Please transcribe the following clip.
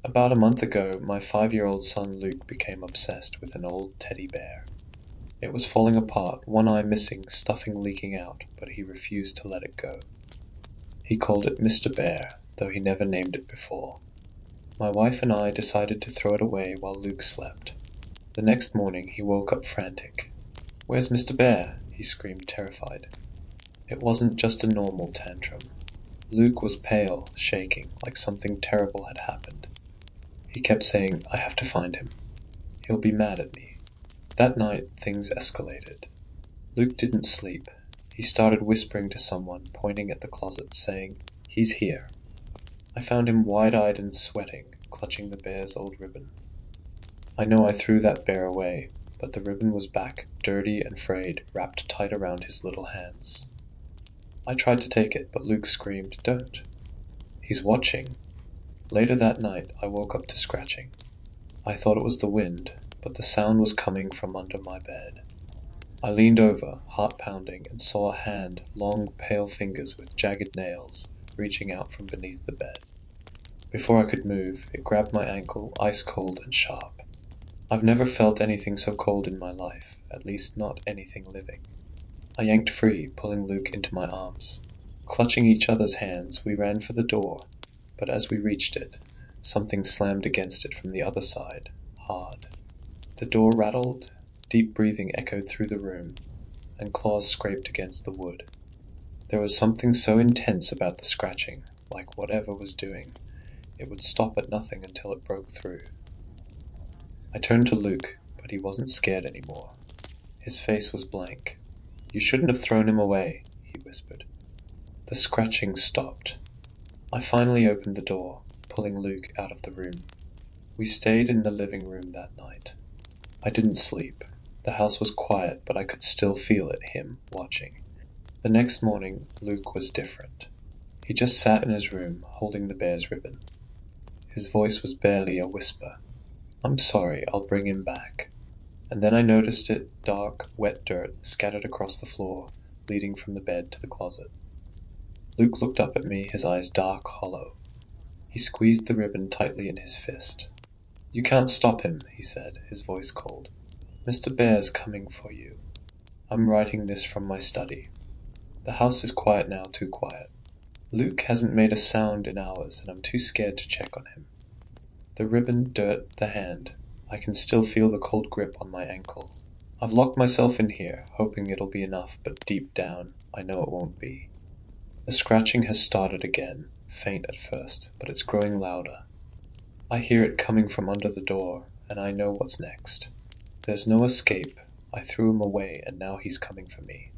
About a month ago, my 5-year-old son Luke became obsessed with an old teddy bear. It was falling apart, one eye missing, stuffing leaking out, but he refused to let it go. He called it Mr. Bear, though he never named it before. My wife and I decided to throw it away while Luke slept. The next morning he woke up frantic. "Where's Mr. Bear?" he screamed, terrified. It wasn't just a normal tantrum. Luke was pale, shaking, like something terrible had happened. He kept saying, "I have to find him. He'll be mad at me." That night, things escalated. Luke didn't sleep. He started whispering to someone, pointing at the closet, saying, "He's here." I found him wide-eyed and sweating, clutching the bear's old ribbon. I know I threw that bear away, but the ribbon was back, dirty and frayed, wrapped tight around his little hands. I tried to take it, but Luke screamed, "Don't. He's watching." Later that night, I woke up to scratching. I thought it was the wind, but the sound was coming from under my bed. I leaned over, heart pounding, and saw a hand, long, pale fingers with jagged nails, reaching out from beneath the bed. Before I could move, it grabbed my ankle, ice cold and sharp. I've never felt anything so cold in my life, at least not anything living. I yanked free, pulling Luke into my arms. Clutching each other's hands, we ran for the door, but as we reached it, something slammed against it from the other side, hard. The door rattled, deep breathing echoed through the room, and claws scraped against the wood. There was something so intense about the scratching, like whatever was doing. It would stop at nothing until it broke through. I turned to Luke, but he wasn't scared anymore. His face was blank. "You shouldn't have thrown him away," he whispered. The scratching stopped. I finally opened the door, pulling Luke out of the room. We stayed in the living room that night. I didn't sleep. The house was quiet, but I could still feel it, him, watching. The next morning, Luke was different. He just sat in his room, holding the bear's ribbon. His voice was barely a whisper. "I'm sorry, I'll bring him back." And then I noticed it, dark, wet dirt scattered across the floor, leading from the bed to the closet. Luke looked up at me, his eyes dark, hollow. He squeezed the ribbon tightly in his fist. "You can't stop him," he said, his voice cold. "Mr. Bear's coming for you. I'm writing this from my study. The house is quiet now, too quiet. Luke hasn't made a sound in hours, and I'm too scared to check on him." The ribbon, dirt, the hand. I can still feel the cold grip on my ankle. I've locked myself in here, hoping it'll be enough, but deep down, I know it won't be. The scratching has started again, faint at first, but it's growing louder. I hear it coming from under the door, and I know what's next. There's no escape. I threw him away, and now he's coming for me.